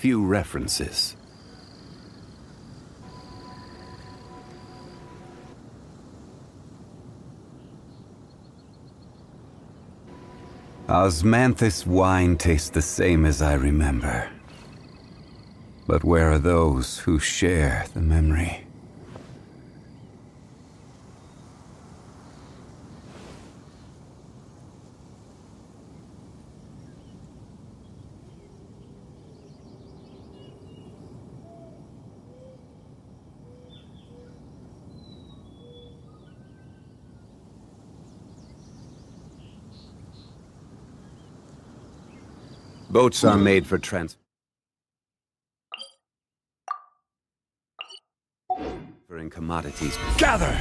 few references. Osmanthus wine tastes the same as I remember. But where are those who share the memory? Boats are made for transferring commodities. Gather!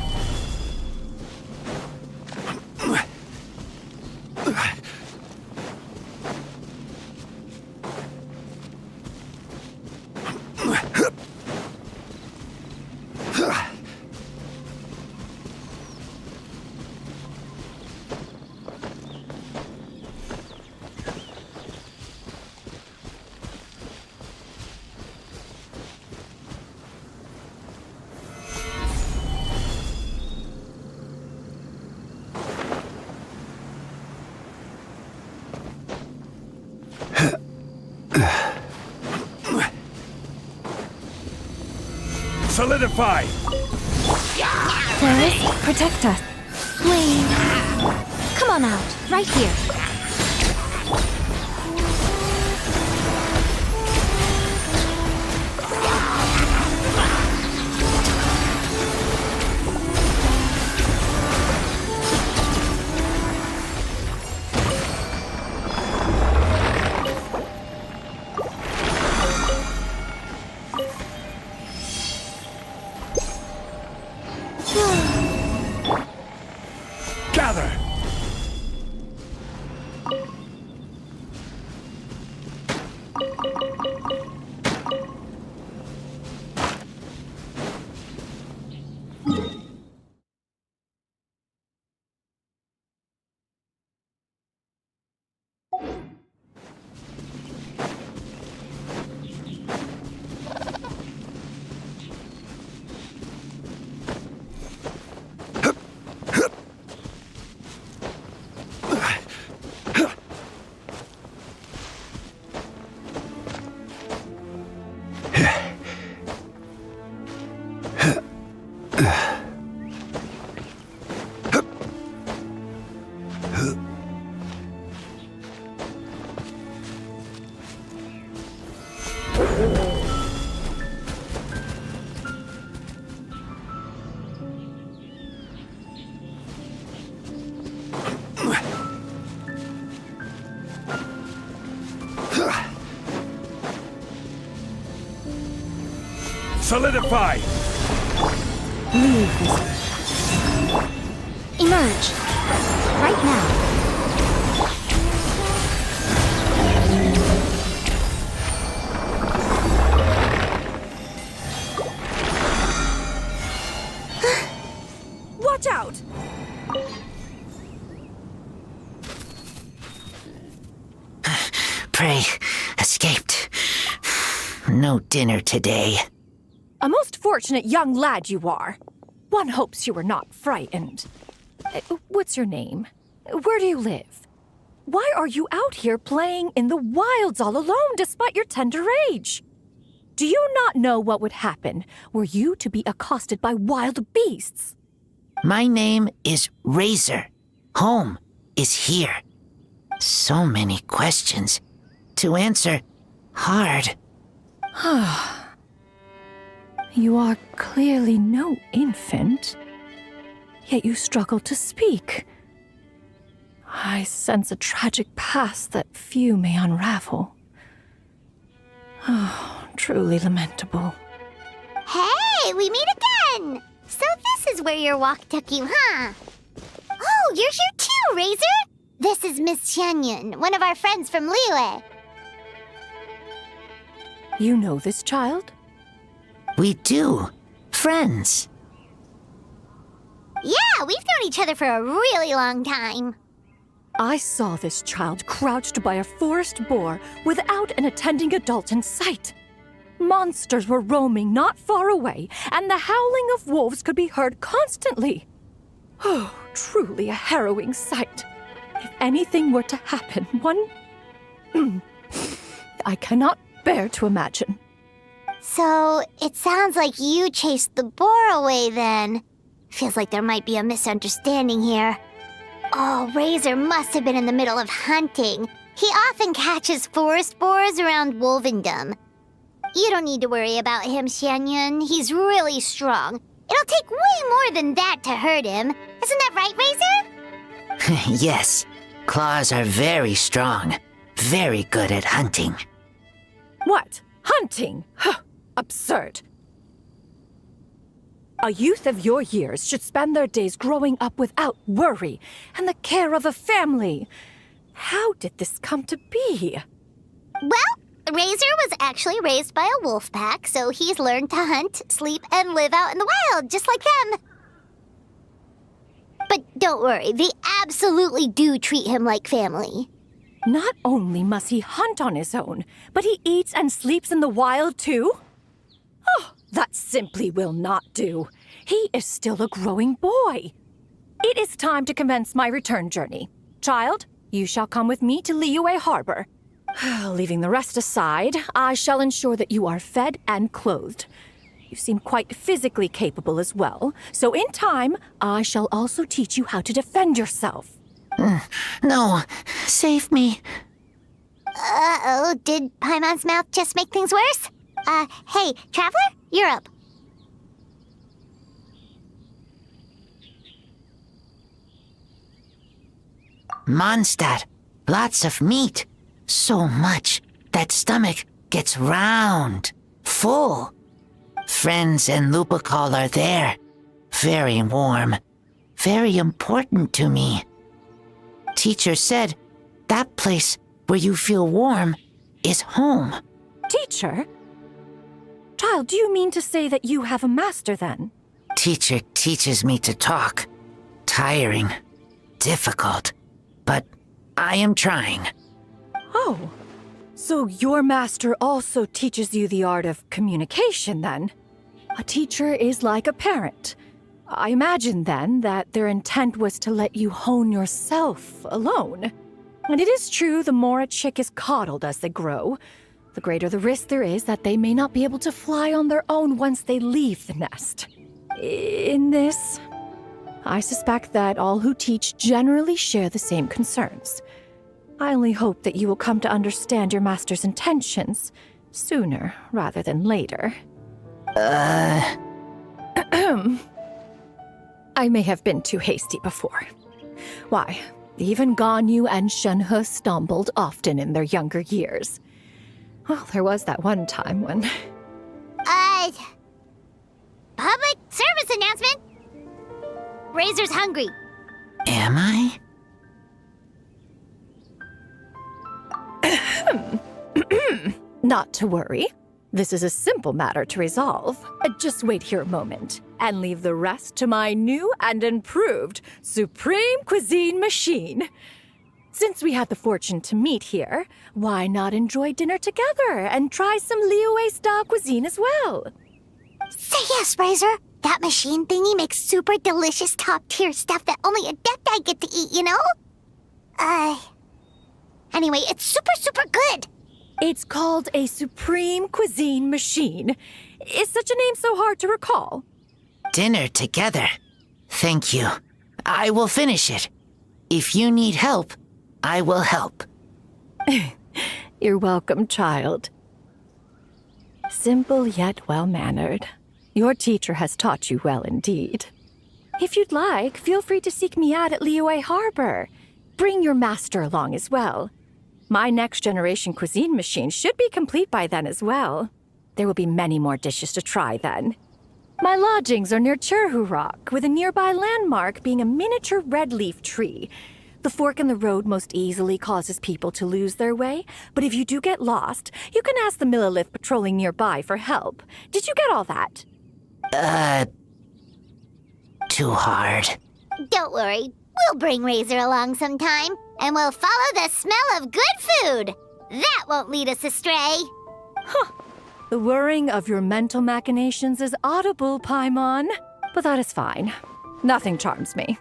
Solidify! Ferris, protect us. Wayne, come on out, right here. Gather! Solidify! Leave this. Emerge. Right now. Watch out! Prey escaped. No dinner today. A most fortunate young lad you are. One hopes you were not frightened. What's your name? Where do you live? Why are you out here playing in the wilds all alone despite your tender age? Do you not know what would happen were you to be accosted by wild beasts? My name is Razor. Home is here. So many questions. To answer, hard. You are clearly no infant, yet you struggle to speak. I sense a tragic past that few may unravel. Oh, truly lamentable. Hey, we meet again! So this is where your walk took you, huh? Oh, you're here too, Razor! This is Miss Xianyun, one of our friends from Liyue. You know this child? We do. Friends. Yeah, we've known each other for a really long time. I saw this child crouched by a forest boar without an attending adult in sight. Monsters were roaming not far away, and the howling of wolves could be heard constantly. Oh, truly a harrowing sight. If anything were to happen, I cannot bear to imagine. So, it sounds like you chased the boar away then. Feels like there might be a misunderstanding here. Oh, Razor must have been in the middle of hunting. He often catches forest boars around Wolvendom. You don't need to worry about him, Xianyun. He's really strong. It'll take way more than that to hurt him. Isn't that right, Razor? Yes, claws are very strong. Very good at hunting. What? Hunting? Huh, absurd. A youth of your years should spend their days growing up without worry and the care of a family. How did this come to be? Well, Razor was actually raised by a wolf pack, so he's learned to hunt, sleep, and live out in the wild, just like them. But don't worry, they absolutely do treat him like family. Not only must he hunt on his own, but he eats and sleeps in the wild too? Oh, that simply will not do. He is still a growing boy. It is time to commence my return journey. Child, you shall come with me to Liyue Harbor. Leaving the rest aside, I shall ensure that you are fed and clothed. You seem quite physically capable as well, so in time, I shall also teach you how to defend yourself. No, save me. Uh-oh, did Paimon's mouth just make things worse? Hey, Traveler, you're up. Mondstadt, lots of meat. So much that stomach gets round, full. Friends and Lupacol are there. Very warm. Very important to me. Teacher said that place where you feel warm is home. Teacher? Child, do you mean to say that you have a master then? Teacher teaches me to talk. Tiring. Difficult. But I am trying. Oh, so your master also teaches you the art of communication then? A teacher is like a parent. I imagine then that their intent was to let you hone yourself alone. And it is true, the more a chick is coddled as they grow, the greater the risk there is that they may not be able to fly on their own once they leave the nest. In this, I suspect that all who teach generally share the same concerns. I only hope that you will come to understand your master's intentions sooner rather than later. I may have been too hasty before. Why, even Ganyu and Shenhe stumbled often in their younger years. Well, there was that one time when... Public service announcement! Razor's hungry. Am I? Not to worry. This is a simple matter to resolve. Just wait here a moment, and leave the rest to my new and improved Supreme Cuisine machine. Since we had the fortune to meet here, why not enjoy dinner together and try some Liyue-style cuisine as well? Say yes, Razor. That machine thingy makes super delicious top-tier stuff that only Adepti get to eat, you know? Anyway, it's super, super good. It's called a Supreme Cuisine machine. Is such a name so hard to recall? Dinner together. Thank you. I will finish it. If you need help, I will help. You're welcome, child. Simple yet well-mannered. Your teacher has taught you well indeed. If you'd like, feel free to seek me out at Liyue Harbor. Bring your master along as well. My next-generation cuisine machine should be complete by then as well. There will be many more dishes to try then. My lodgings are near Churhu Rock, with a nearby landmark being a miniature red leaf tree. The fork in the road most easily causes people to lose their way, but if you do get lost, you can ask the Millilith patrolling nearby for help. Did you get all that? Too hard. Don't worry. We'll bring Razor along sometime. and we'll follow the smell of good food. That won't lead us astray. The whirring of your mental machinations is audible, Paimon. But that is fine. Nothing charms me.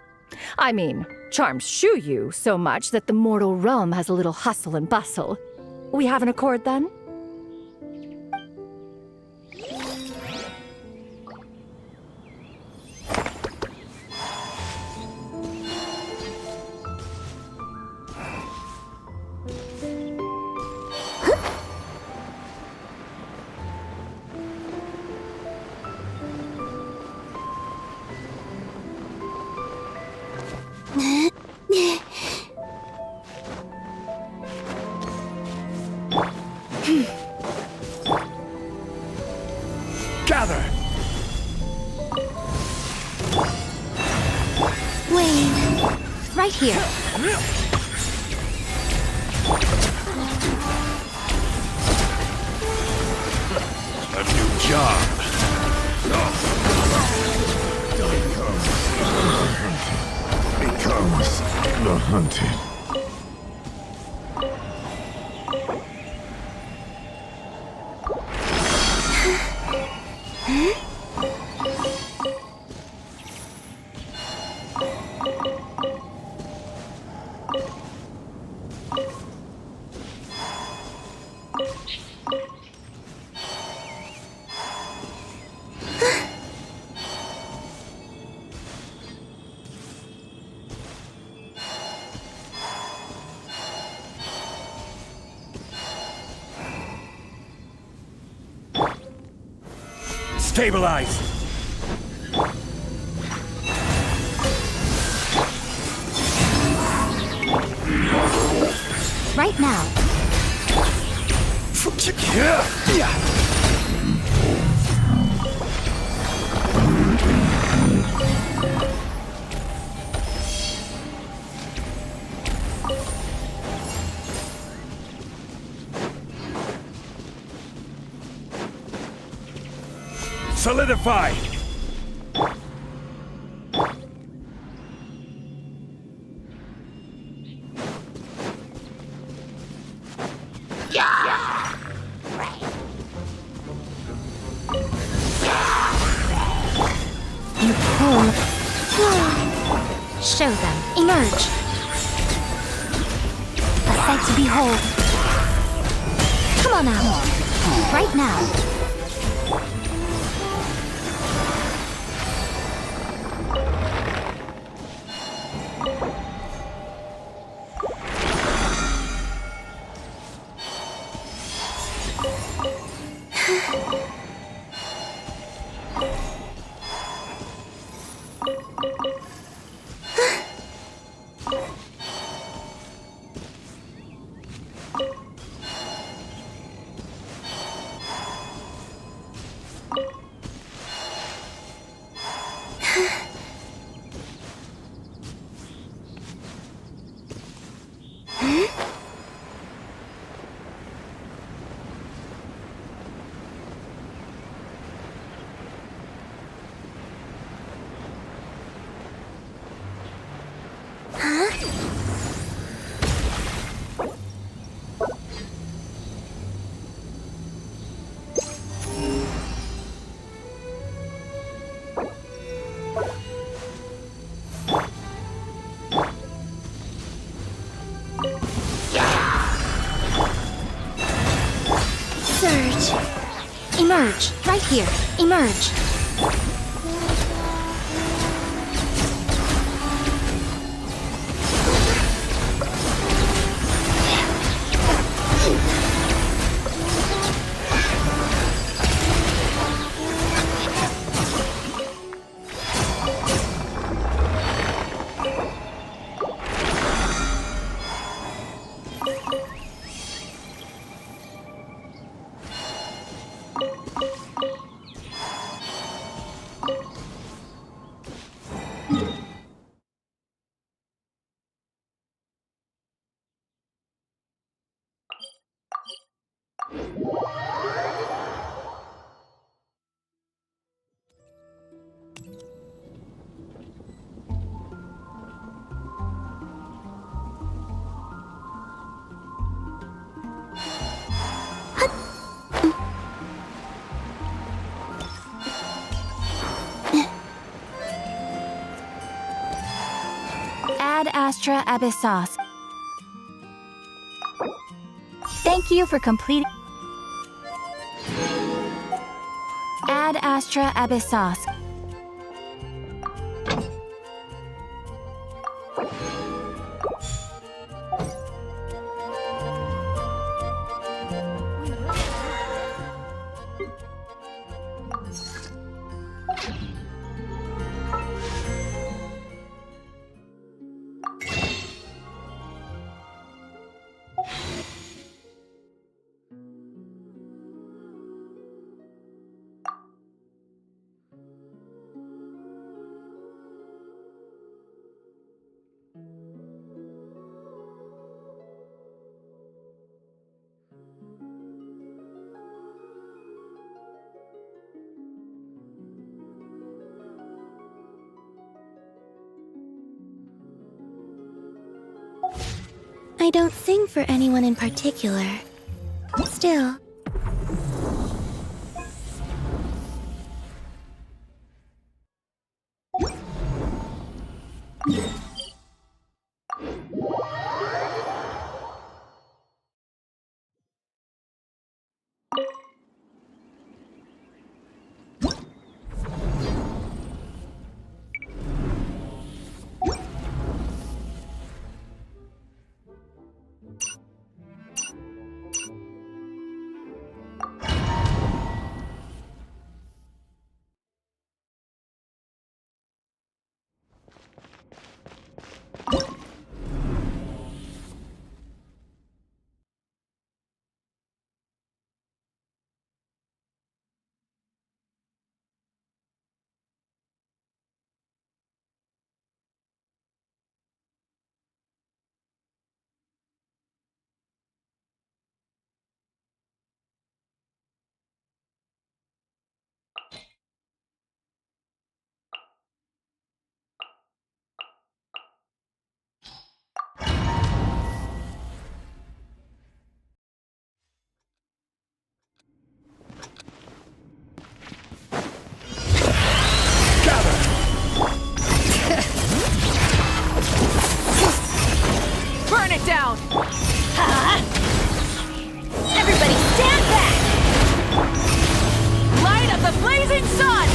I mean, charms Shuyu so much that the mortal realm has a little hustle and bustle. We have an accord then? Gather! Wayne. Right here. A new job. Becomes the hunted. Stabilize! Right now. Solidify! You pull. Show them. Emerge. A sight to behold. Come on out. Right now. Emerge. Right here. Emerge. Astra Abyssos. Thank you for completing. Ad Astra Abyssos. I don't sing for anyone in particular. Still. Burn it down! Everybody stand back! Light of the blazing sun!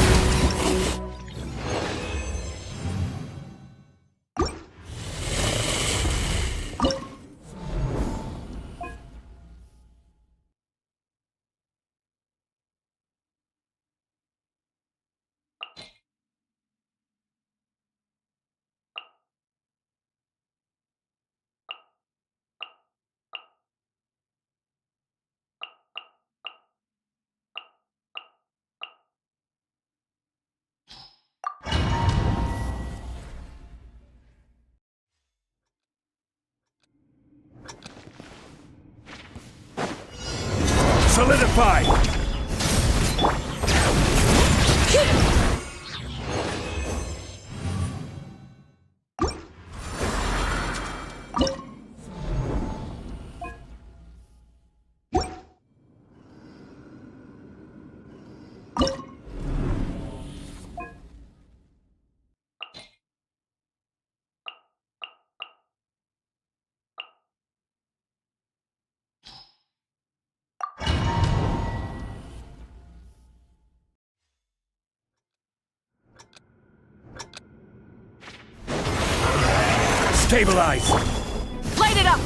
Solidify! Stabilize! Light it up!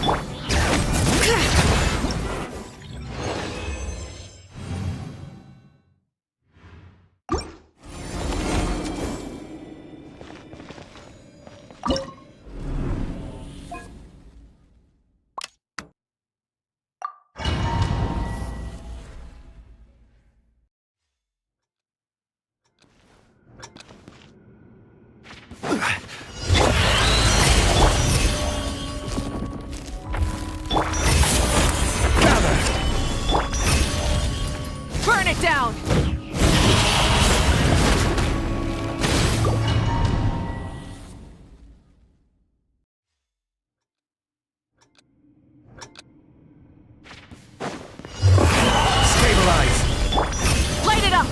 Burn it down! Stabilize! Light it up!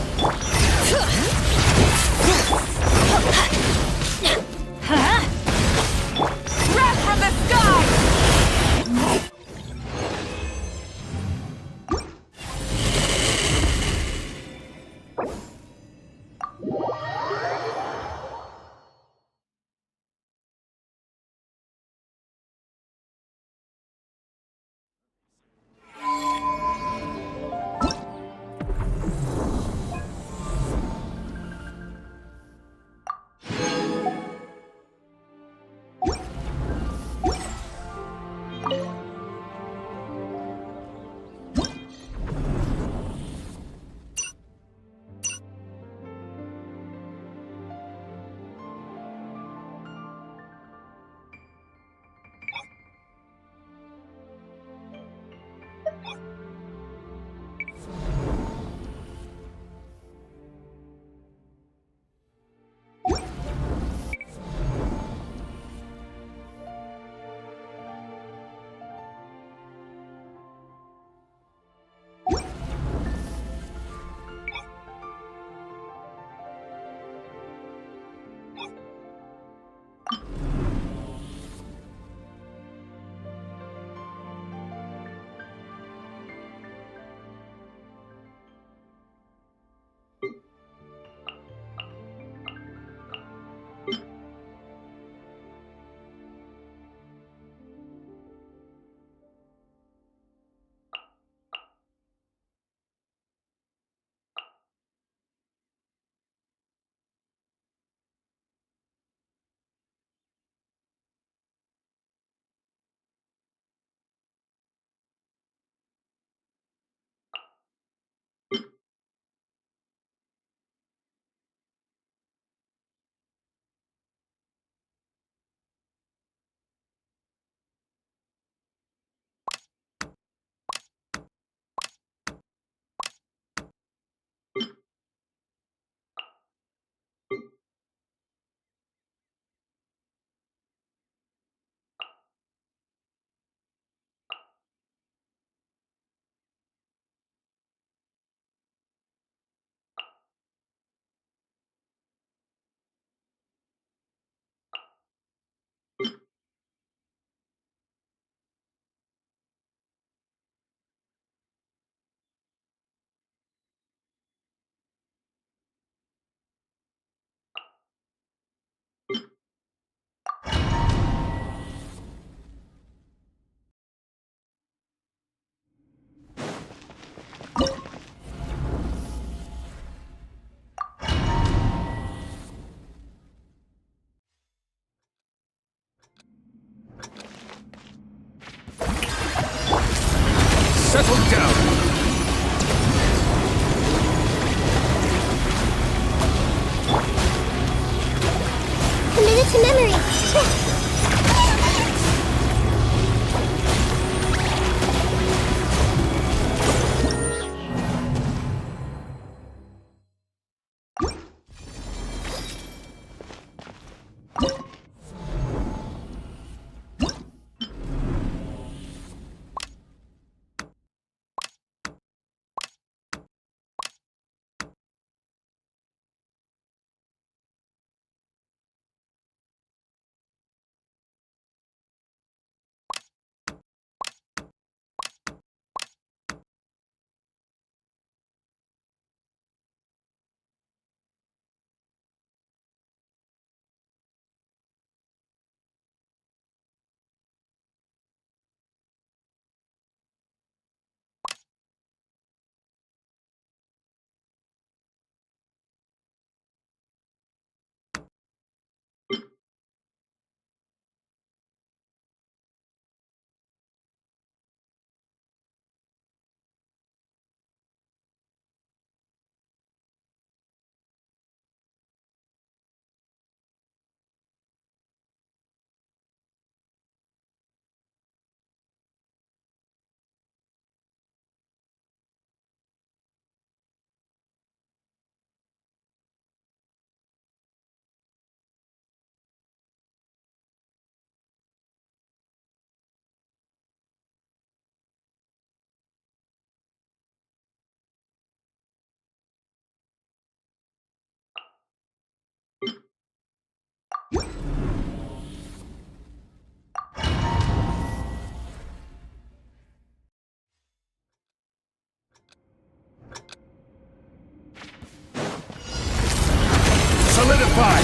Solidify!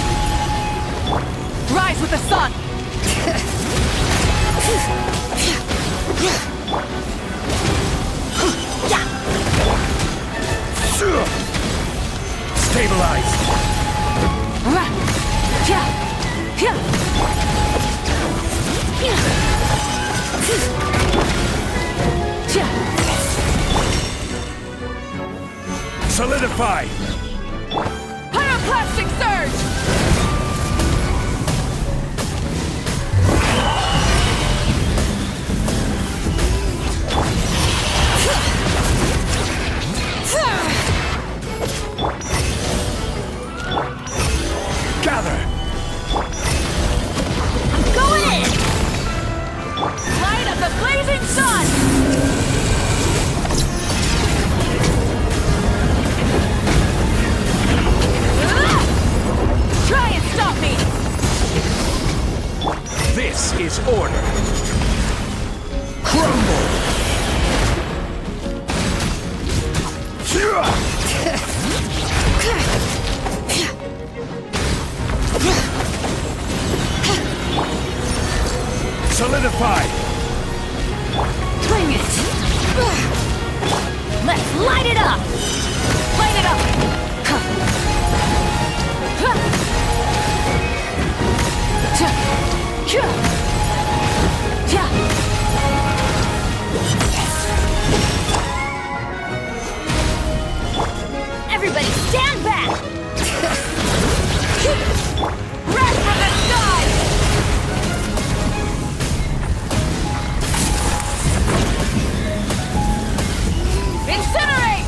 Rise with the sun! Stabilize! Solidify! Pyroclastic surge! Gather! Going in! Light of the blazing sun! Try and stop me! This is order! Crumble! Solidify! Bring it! Let's light it up! Light it up! Everybody stand back! Wrath from the sky! Incinerate!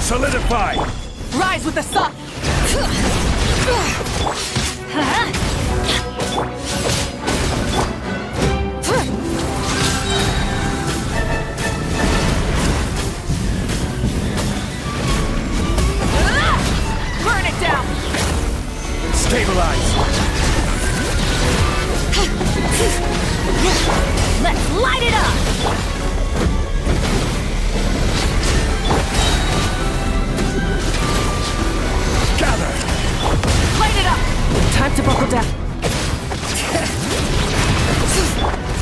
Solidify! Rise with the sun! Burn it down! Stabilize! Let's light it up! Gather! Light it up! Time to buckle down.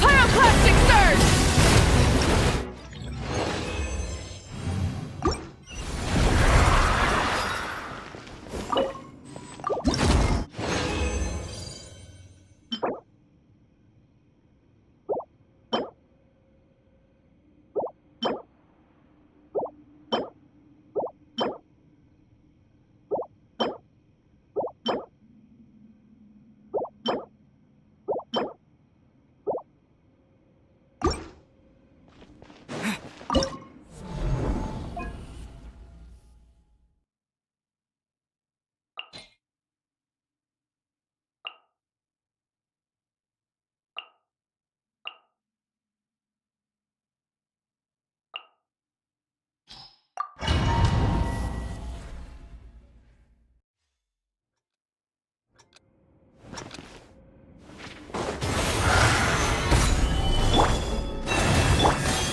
Pyroclastic surge!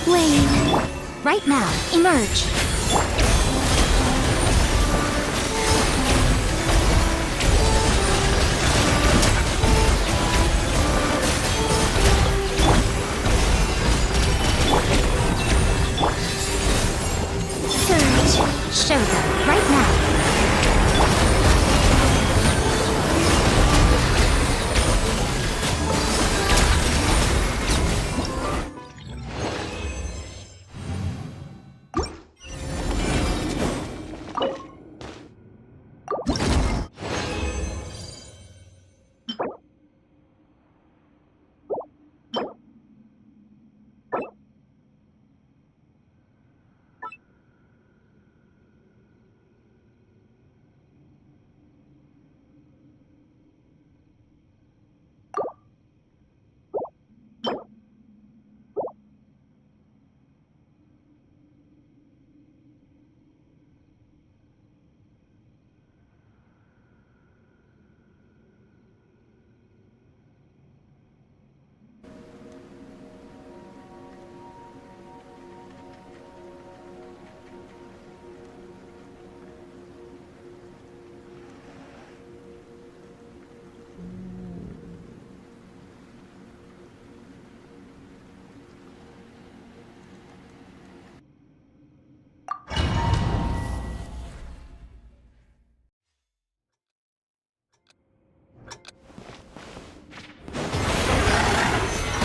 Wayne. Right now, emerge. Surge. Show them right now.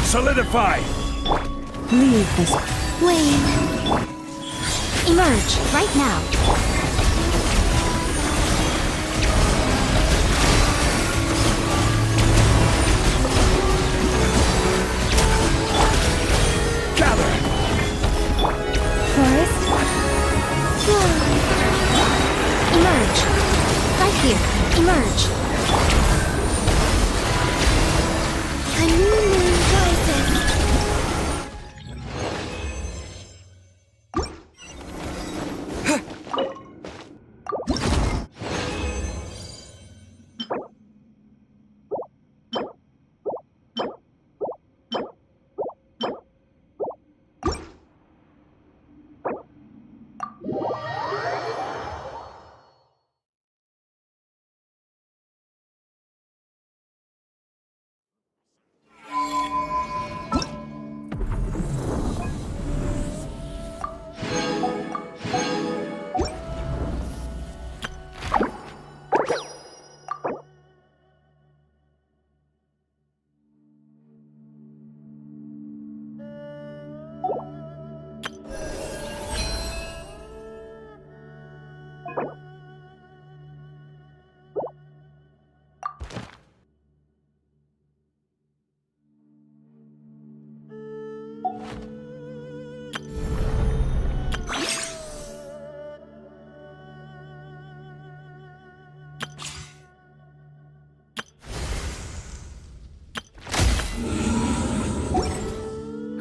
Solidify! Leave this. Wayne. Emerge right now. Gather! Forest. Emerge. Right here. Emerge. A new moon rises.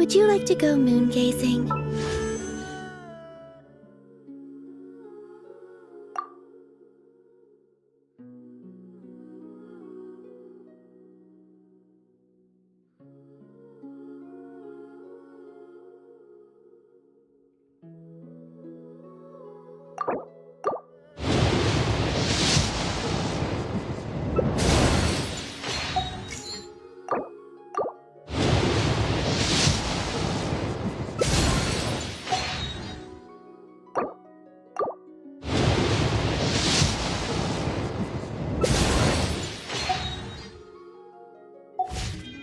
Would you like to go moon gazing?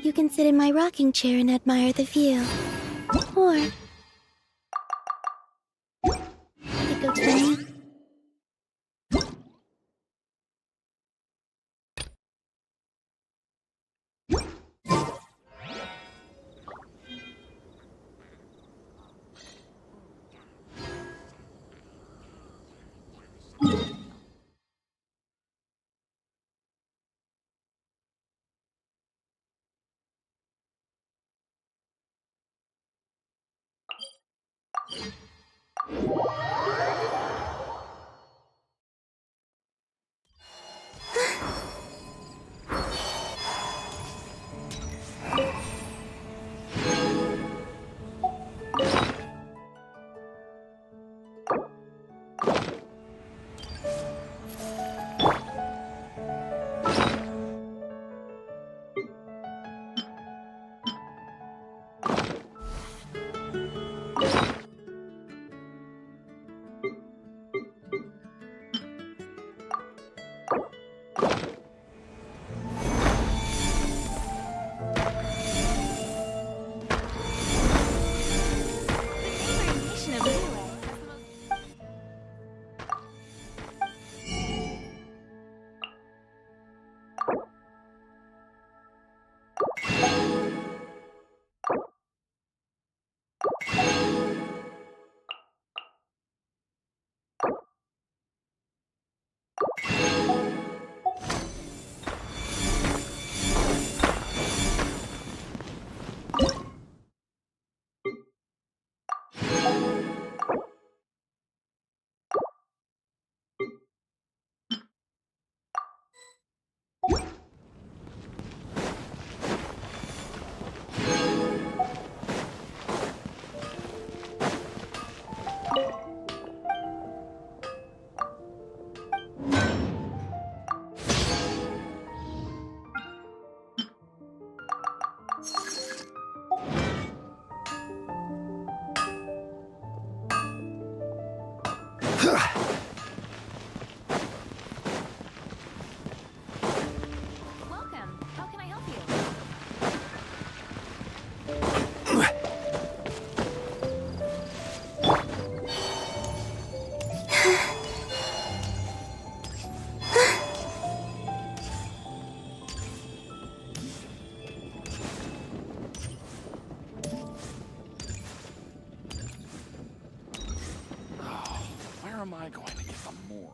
You can sit in my rocking chair and admire the view. Or you could go to the Welcome. How can I help you? Where am I going to get the Mora?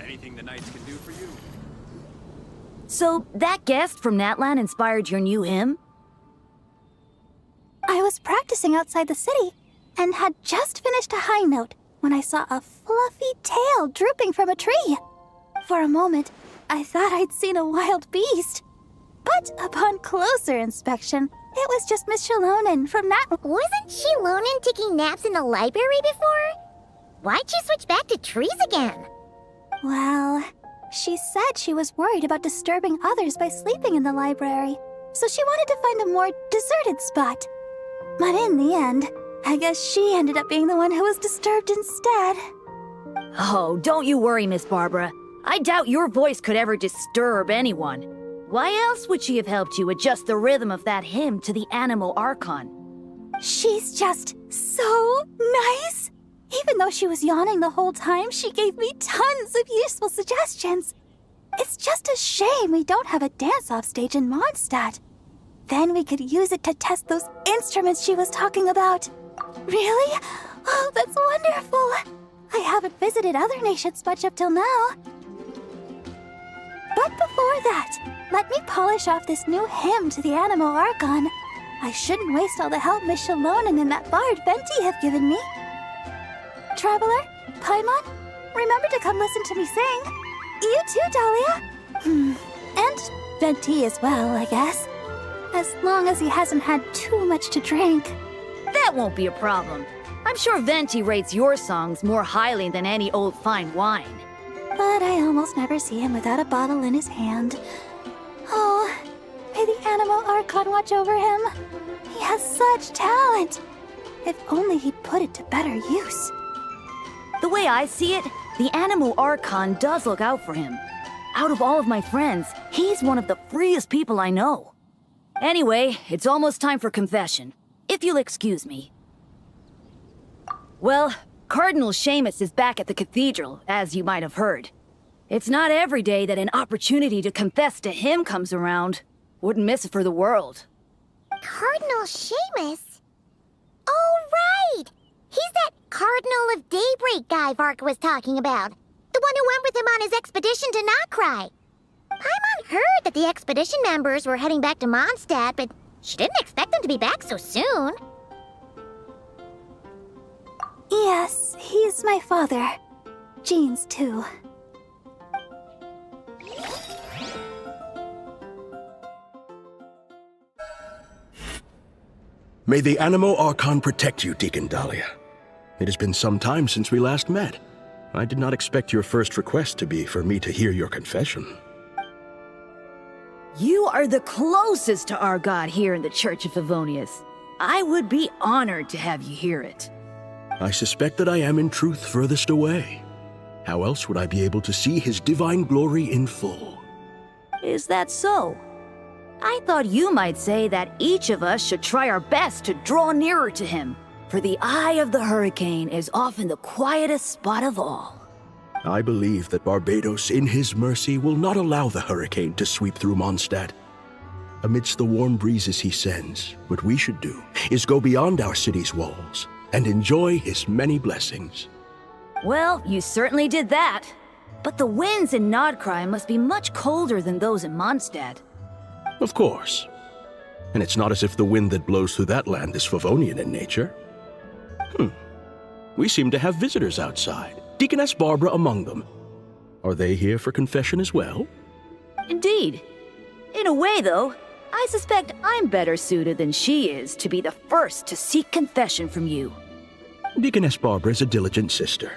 Anything the Knights can do for you? So, that guest from Natlan inspired your new hymn? I was practicing outside the city and had just finished a high note when I saw a fluffy tail drooping from a tree. For a moment, I thought I'd seen a wild beast. But upon closer inspection, it was just Miss Shalonen from Natlan. Wasn't Shilonen taking naps in the library before? Why'd you switch back to trees again? Well, she said she was worried about disturbing others by sleeping in the library, so she wanted to find a more deserted spot. But in the end, I guess she ended up being the one who was disturbed instead. Oh, don't you worry, Miss Barbara. I doubt your voice could ever disturb anyone. Why else would she have helped you adjust the rhythm of that hymn to the animal archon? She's just so nice. Even though she was yawning the whole time, she gave me tons of useful suggestions. It's just a shame we don't have a dance-off stage in Mondstadt. Then we could use it to test those instruments she was talking about. Really? Oh, that's wonderful. I haven't visited other nations much up till now. But before that, let me polish off this new hymn to the Animo Archon. I shouldn't waste all the help Miss Shalonen and that bard Venti have given me. Traveler, Paimon, remember to come listen to me sing. You too, Dahlia. And Venti as well, I guess. As long as he hasn't had too much to drink. That won't be a problem. I'm sure Venti rates your songs more highly than any old fine wine. But I almost never see him without a bottle in his hand. Oh, may the Animo Archon watch over him. He has such talent. If only he'd put it to better use. The way I see it, the Animo Archon does look out for him. Out of all of my friends, he's one of the freest people I know. Anyway, it's almost time for confession, if you'll excuse me. Well, Cardinal Seamus is back at the cathedral, as you might have heard. It's not every day that an opportunity to confess to him comes around. Wouldn't miss it for the world. Cardinal Seamus? Oh, right! He's that Cardinal of Daybreak guy Varka was talking about. The one who went with him on his expedition to Notcry. Paimon heard that the expedition members were heading back to Mondstadt, but she didn't expect them to be back so soon. Yes, he's my father. Jean's too. May the Animo Archon protect you, Deacon Dahlia. It has been some time since we last met. I did not expect your first request to be for me to hear your confession. You are the closest to our god here in the Church of Favonius. I would be honored to have you hear it. I suspect that I am in truth furthest away. How else would I be able to see his divine glory in full? Is that so? I thought you might say that each of us should try our best to draw nearer to him, for the eye of the hurricane is often the quietest spot of all. I believe that Barbados, in his mercy, will not allow the hurricane to sweep through Mondstadt. Amidst the warm breezes he sends, what we should do is go beyond our city's walls and enjoy his many blessings. Well, you certainly did that. But the winds in Nodcry must be much colder than those in Mondstadt. Of course. And it's not as if the wind that blows through that land is Favonian in nature. We seem to have visitors outside, Deaconess Barbara among them. Are they here for confession as well? Indeed. In a way, though, I suspect I'm better suited than she is to be the first to seek confession from you. Deaconess Barbara is a diligent sister.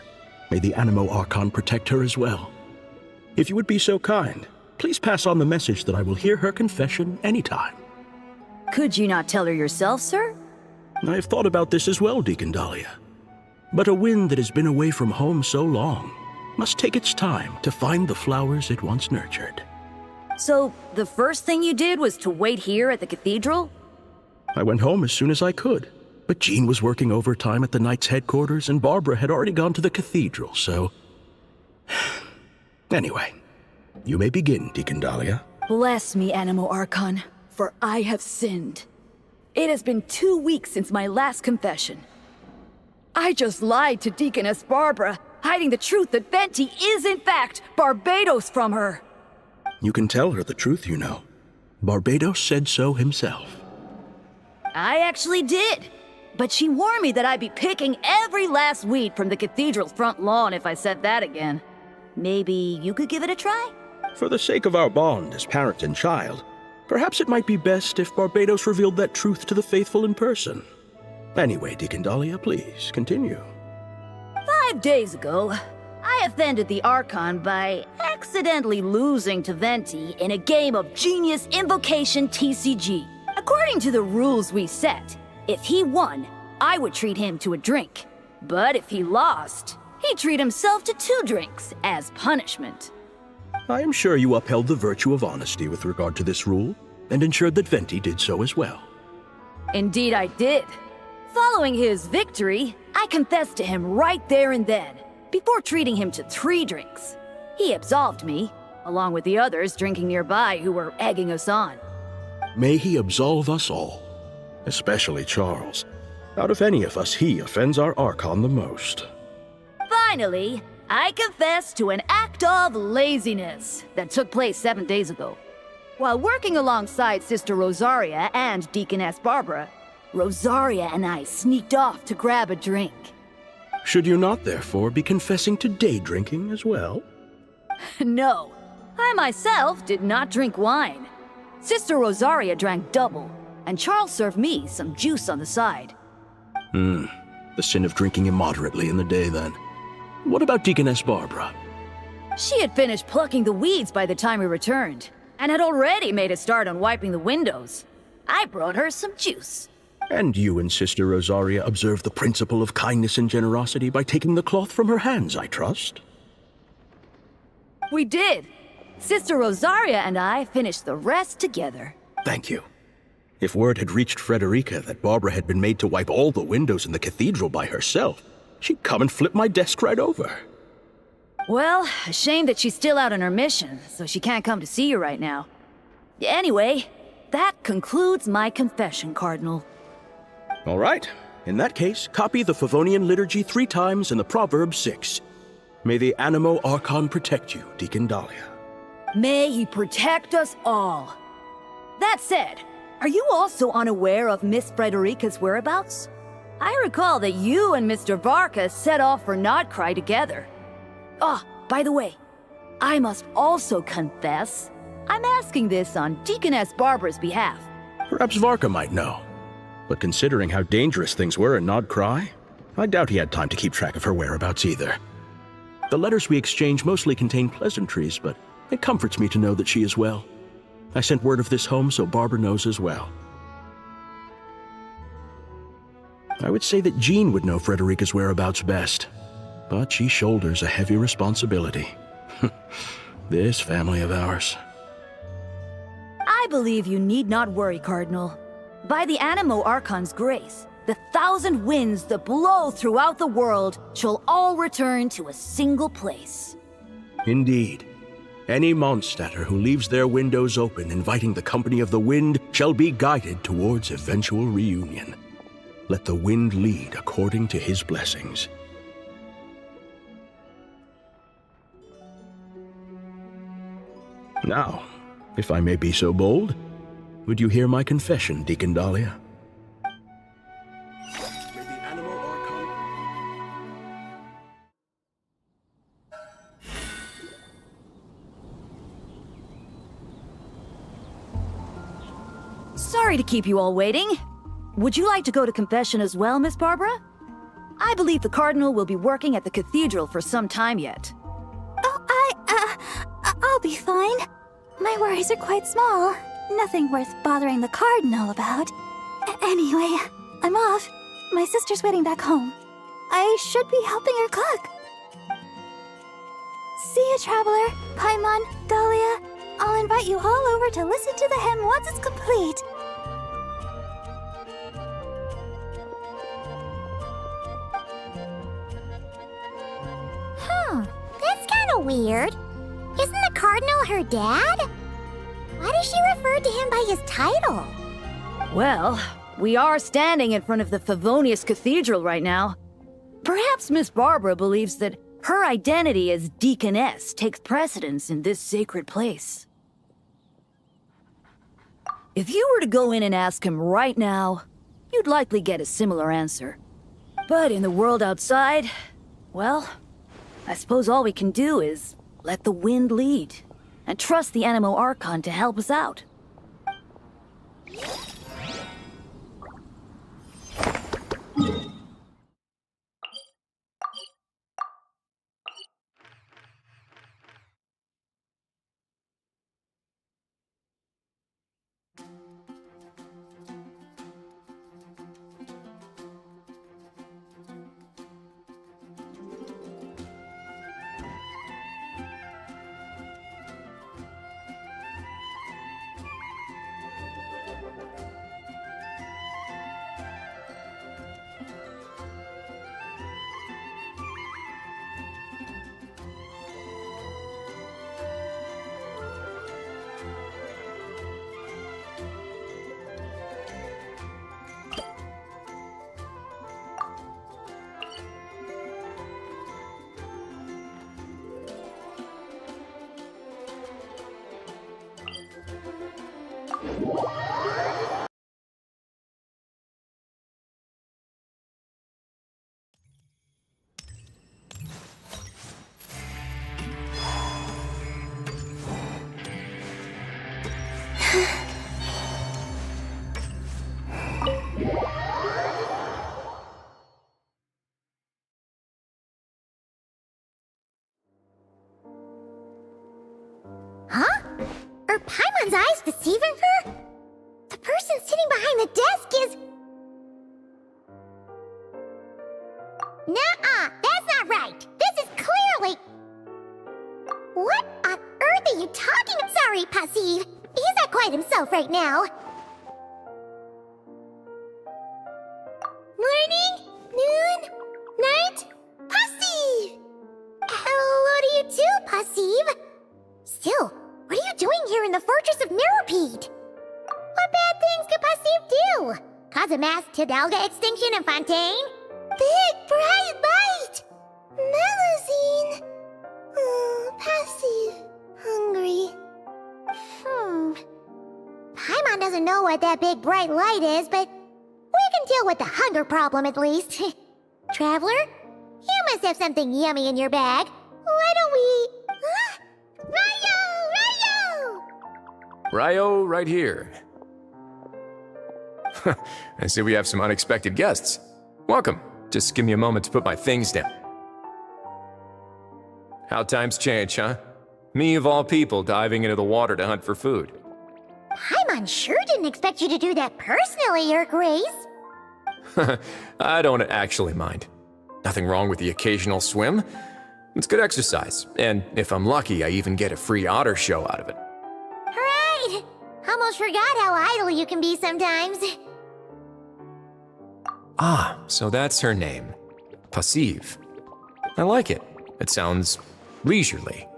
May the Animo Archon protect her as well. If you would be so kind, please pass on the message that I will hear her confession anytime. Could you not tell her yourself, sir? I have thought about this as well, Deacon Dahlia. But a wind that has been away from home so long must take its time to find the flowers it once nurtured. So, the first thing you did was to wait here at the cathedral? I went home as soon as I could, but Jean was working overtime at the Knight's headquarters and Barbara had already gone to the cathedral, so... Anyway, you may begin, Deacon Dahlia. Bless me, Animo Archon, for I have sinned. It has been 2 weeks since my last confession. I just lied to Deaconess Barbara, hiding the truth that Venti is in fact Barbados from her. You can tell her the truth, you know. Barbados said so himself. I actually did. But she warned me that I'd be picking every last weed from the cathedral's front lawn if I said that again. Maybe you could give it a try? For the sake of our bond as parent and child, perhaps it might be best if Barbados revealed that truth to the faithful in person. Anyway, Deacon Dahlia, please, continue. 5 days ago, I offended the Archon by accidentally losing to Venti in a game of Genius Invocation TCG. According to the rules we set, if he won, I would treat him to a drink. But if he lost, he'd treat himself to 2 drinks as punishment. I am sure you upheld the virtue of honesty with regard to this rule, and ensured that Venti did so as well. Indeed I did. Following his victory, I confessed to him right there and then, before treating him to 3 drinks. He absolved me, along with the others drinking nearby who were egging us on. May he absolve us all, especially Charles. Out of any of us, he offends our Archon the most. Finally, I confess to an act of laziness that took place 7 days ago. While working alongside Sister Rosaria and Deaconess Barbara, Rosaria and I sneaked off to grab a drink. Should you not, therefore, be confessing to day drinking as well? No, I myself did not drink wine. Sister Rosaria drank double, and Charles served me some juice on the side. The sin of drinking immoderately in the day, then. What about Deaconess Barbara? She had finished plucking the weeds by the time we returned, and had already made a start on wiping the windows. I brought her some juice. And you and Sister Rosaria observed the principle of kindness and generosity by taking the cloth from her hands, I trust? We did. Sister Rosaria and I finished the rest together. Thank you. If word had reached Frederica that Barbara had been made to wipe all the windows in the cathedral by herself, she'd come and flip my desk right over. Well, a shame that she's still out on her mission, so she can't come to see you right now. Anyway, that concludes my confession, Cardinal. All right. In that case, copy the Favonian liturgy 3 times and the proverb 6. May the Animo Archon protect you, Deacon Dahlia. May he protect us all. That said, are you also unaware of Miss Frederica's whereabouts? I recall that you and Mr. Varka set off for Nodcry together. Oh, by the way, I must also confess, I'm asking this on Deaconess Barbara's behalf. Perhaps Varka might know. But considering how dangerous things were in Nodcry, I doubt he had time to keep track of her whereabouts either. The letters we exchange mostly contain pleasantries, but it comforts me to know that she is well. I sent word of this home so Barbara knows as well. I would say that Jean would know Frederica's whereabouts best, but she shoulders a heavy responsibility. This family of ours. I believe you need not worry, Cardinal. By the Animo Archon's grace, the 1,000 winds that blow throughout the world shall all return to a single place. Indeed. Any Mondstadter who leaves their windows open inviting the company of the wind shall be guided towards eventual reunion. Let the wind lead according to his blessings. Now, if I may be so bold, would you hear my confession, Deacon Dahlia? May the Animo Archon... Sorry to keep you all waiting. Would you like to go to confession as well, Miss Barbara? I believe the Cardinal will be working at the cathedral for some time yet. I'll be fine. My worries are quite small. Nothing worth bothering the Cardinal about. Anyway, I'm off. My sister's waiting back home. I should be helping her cook. See you, Traveler, Paimon, Dahlia. I'll invite you all over to listen to the hymn once it's complete. That's kind of weird. Isn't the Cardinal her dad? Why does she refer to him by his title? Well, we are standing in front of the Favonius Cathedral right now. Perhaps Miss Barbara believes that her identity as Deaconess takes precedence in this sacred place. If you were to go in and ask him right now, you'd likely get a similar answer. But in the world outside, well, I suppose all we can do is let the wind lead and trust the Animo Archon to help us out. Huh? Are Paimon's eyes deceiving her? The person sitting behind the desk is... Nuh-uh, that's not right. This is clearly... What on earth are you talking about? Sorry, Passive. He's not quite himself right now. Morning, noon, night, Passive! Hello to you too, Passive. Still, what are you doing here in the Fortress of Mirrorpeed? What bad things could Passive do? Cause a mass Tidalga extinction in Fontaine? Big bright light! Melusine! Oh, Passive. Hungry. Paimon doesn't know what that big bright light is, but we can deal with the hunger problem at least. Traveler, you must have something yummy in your bag. Why don't we... Huh? Ryo! Ryo, right here. I see we have some unexpected guests. Welcome. Just give me a moment to put my things down. How times change, huh? Me of all people diving into the water to hunt for food. Paimon sure didn't expect you to do that personally, Your Grace. I don't actually mind. Nothing wrong with the occasional swim. It's good exercise, and if I'm lucky, I even get a free otter show out of it. Right! Almost forgot how idle you can be sometimes. Ah, so that's her name. Passive. I like it. It sounds leisurely.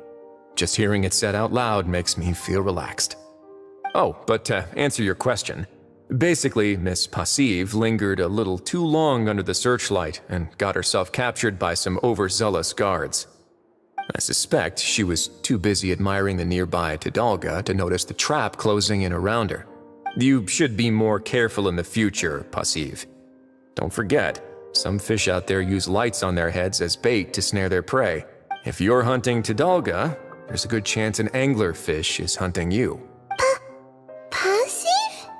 Just hearing it said out loud makes me feel relaxed. Oh, but to answer your question, basically, Miss Passive lingered a little too long under the searchlight and got herself captured by some overzealous guards. I suspect she was too busy admiring the nearby Tidalga to notice the trap closing in around her. You should be more careful in the future, Passive. Don't forget, some fish out there use lights on their heads as bait to snare their prey. If you're hunting Tidalga, there's a good chance an anglerfish is hunting you. Passive?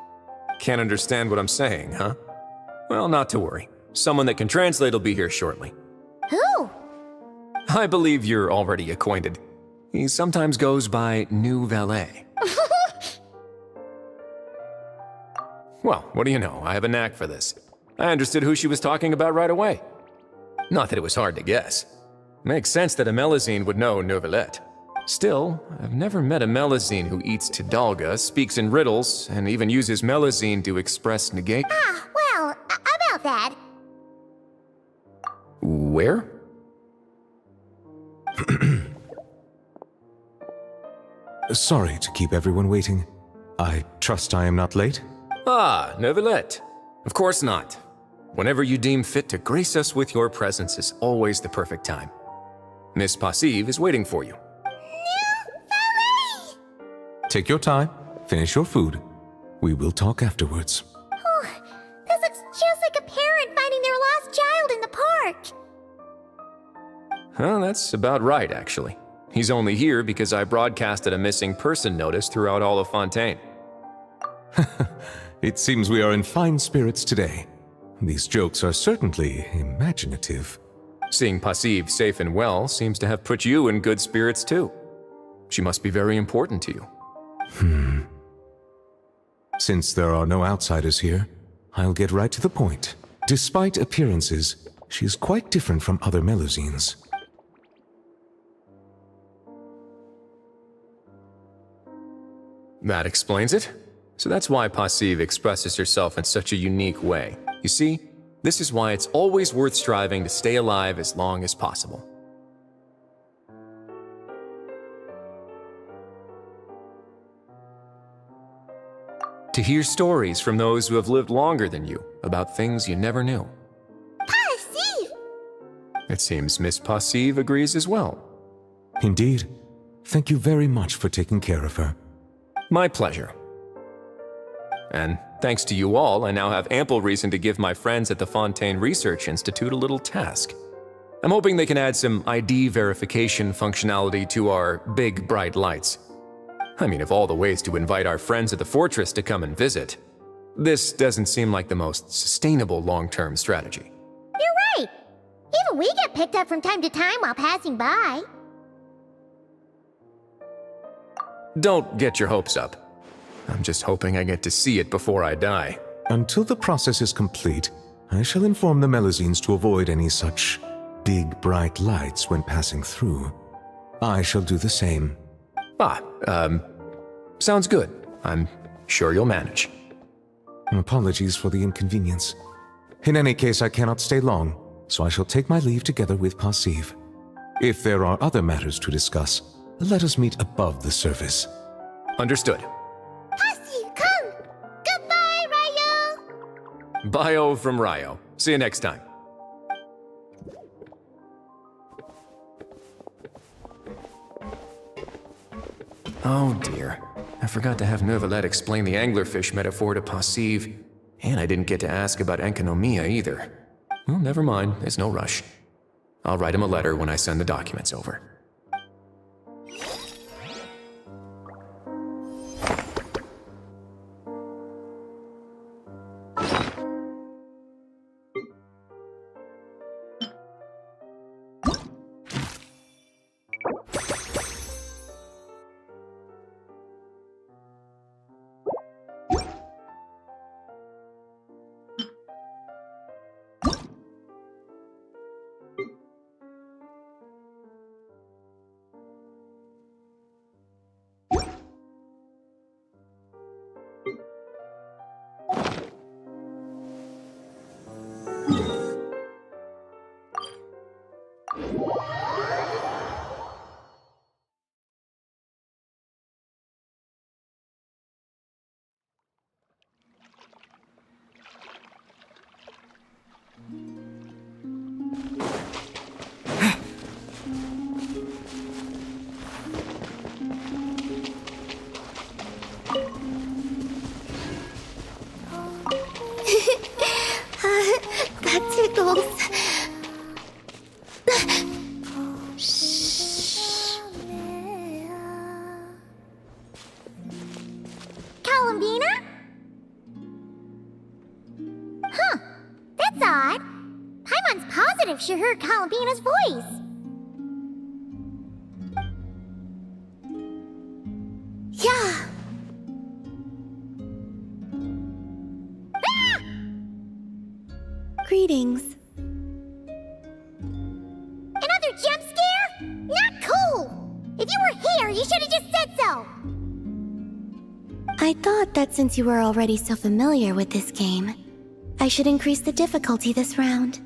Can't understand what I'm saying, huh? Well, not to worry. Someone that can translate will be here shortly. Who? I believe you're already acquainted. He sometimes goes by New Valet. Well, what do you know? I have a knack for this. I understood who she was talking about right away. Not that it was hard to guess. Makes sense that a Melusine would know Neuvillette. Still, I've never met a Melusine who eats Tidalga, speaks in riddles, and even uses Melusine to express negation. Ah, well, about that. Where? Sorry to keep everyone waiting. I trust I am not late? Ah, Neuvillette. Of course not. Whenever you deem fit to grace us with your presence is always the perfect time. Miss Passive is waiting for you. Take your time, finish your food. We will talk afterwards. Oh, this looks just like a parent finding their lost child in the park. Well, that's about right, actually. He's only here because I broadcasted a missing person notice throughout all of Fontaine. It seems we are in fine spirits today. These jokes are certainly imaginative. Seeing Passive safe and well seems to have put you in good spirits too. She must be very important to you. Since there are no outsiders here, I'll get right to the point. Despite appearances, she is quite different from other Melusines. That explains it. So that's why Passive expresses herself in such a unique way. You see, this is why it's always worth striving to stay alive as long as possible. To hear stories from those who have lived longer than you about things you never knew. Passive! It seems Miss Passive agrees as well. Indeed. Thank you very much for taking care of her. My pleasure. and thanks to you all, I now have ample reason to give my friends at the Fontaine Research Institute a little task. I'm hoping they can add some ID verification functionality to our big, bright lights. I mean, of all the ways to invite our friends at the fortress to come and visit, this doesn't seem like the most sustainable long-term strategy. You're right. Even we get picked up from time to time while passing by. Don't get your hopes up. I'm just hoping I get to see it before I die. Until the process is complete, I shall inform the Melazines to avoid any such big, bright lights when passing through. I shall do the same. Sounds good. I'm sure you'll manage. Apologies for the inconvenience. In any case, I cannot stay long, so I shall take my leave together with Pasiv. If there are other matters to discuss, let us meet above the surface. Understood. Pasi, come! Goodbye, Ryo! Bio from Ryo. See you next time. Oh dear. I forgot to have Neuvillette explain the anglerfish metaphor to Pasiv, and I didn't get to ask about enkonomia either. Well, never mind, there's no rush. I'll write him a letter when I send the documents over. That tickles. Columbina? Huh. That's odd. Paimon's positive she heard Columbina's voice. Yeah. Ah! Greetings. Another jump scare? Not cool! If you were here, you should have just said so! I thought that since you were already so familiar with this game, I should increase the difficulty this round.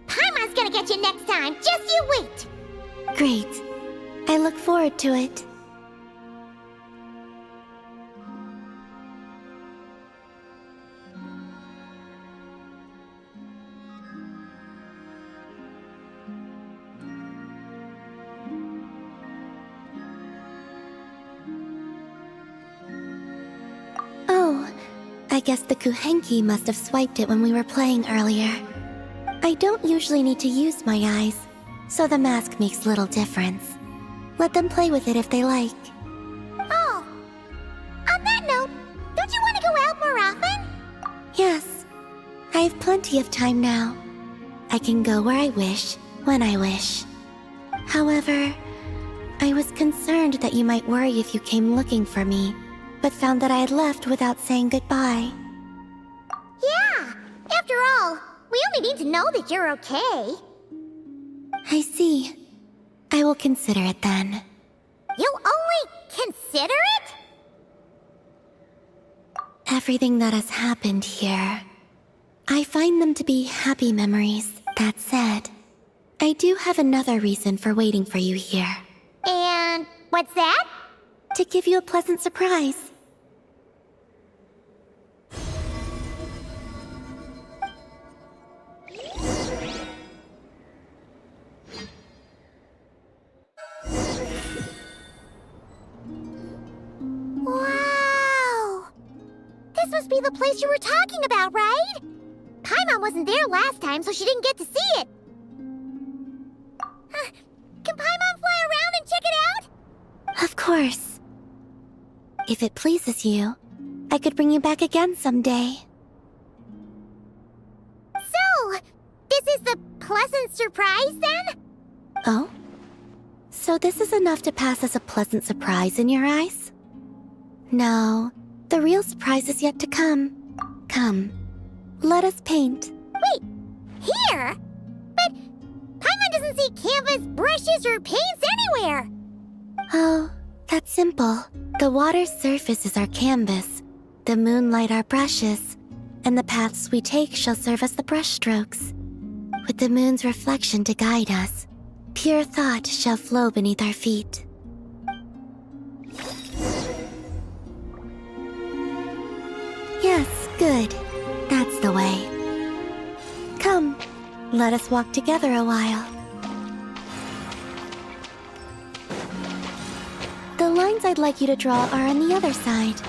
Paimon's gonna get you next time, just you wait! Great. I look forward to it. Oh, I guess the Kuhenki must have swiped it when we were playing earlier. I don't usually need to use my eyes, so the mask makes little difference. Let them play with it if they like. Oh, on that note, don't you want to go out more often? Yes, I have plenty of time now. I can go where I wish, when I wish. However, I was concerned that you might worry if you came looking for me, but found that I had left without saying goodbye. Yeah, after all, we only need to know that you're okay. I see. I will consider it then. You'll only consider it? Everything that has happened here, I find them to be happy memories. That said, I do have another reason for waiting for you here. And what's that? To give you a pleasant surprise. Wow! This must be the place you were talking about, right? Paimon wasn't there last time, so she didn't get to see it. Can Paimon fly around and check it out? Of course. If it pleases you, I could bring you back again someday. So, this is the pleasant surprise then? Oh? So this is enough to pass as a pleasant surprise in your eyes? No, the real surprise is yet to come. Come, let us paint. Wait, here? But Paimon doesn't see canvas, brushes, or paints anywhere. Oh, that's simple. The water's surface is our canvas, the moonlight our brushes, and the paths we take shall serve as the brushstrokes. With the moon's reflection to guide us, pure thought shall flow beneath our feet. Yes, good. That's the way. Come, let us walk together a while. The lines I'd like you to draw are on the other side.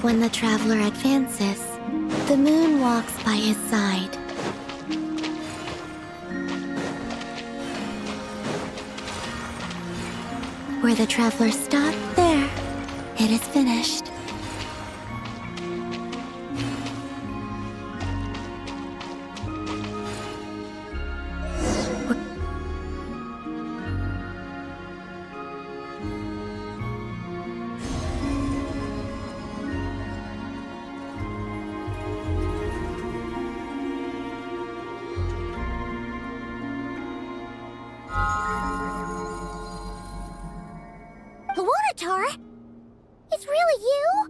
When the traveler advances, the moon walks by his side. Where the traveler stopped, there, it is finished. Lunatar? It's really you?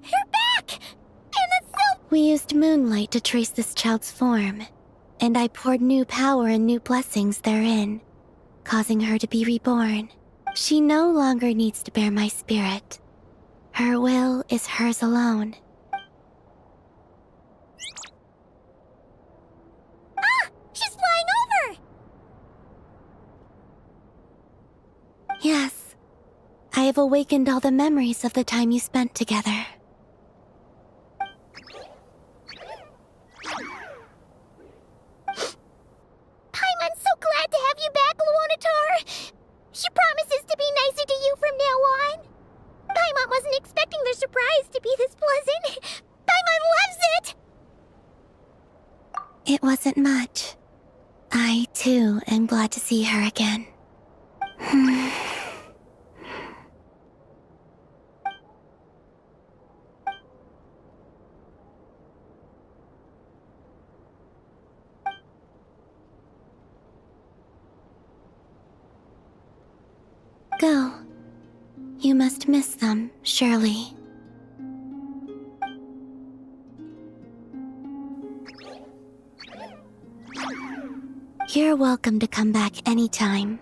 You're back! And it's so... We used moonlight to trace this child's form, and I poured new power and new blessings therein, causing her to be reborn. She no longer needs to bear my spirit. Her will is hers alone. Ah! She's flying over! Yes, I have awakened all the memories of the time you spent together. Paimon's so glad to have you back, Lunatar! She promises to be nicer to you from now on. Paimon wasn't expecting the surprise to be this pleasant. Paimon loves it! It wasn't much. I, too, am glad to see her again. Go. You must miss them, surely. You're welcome to come back anytime.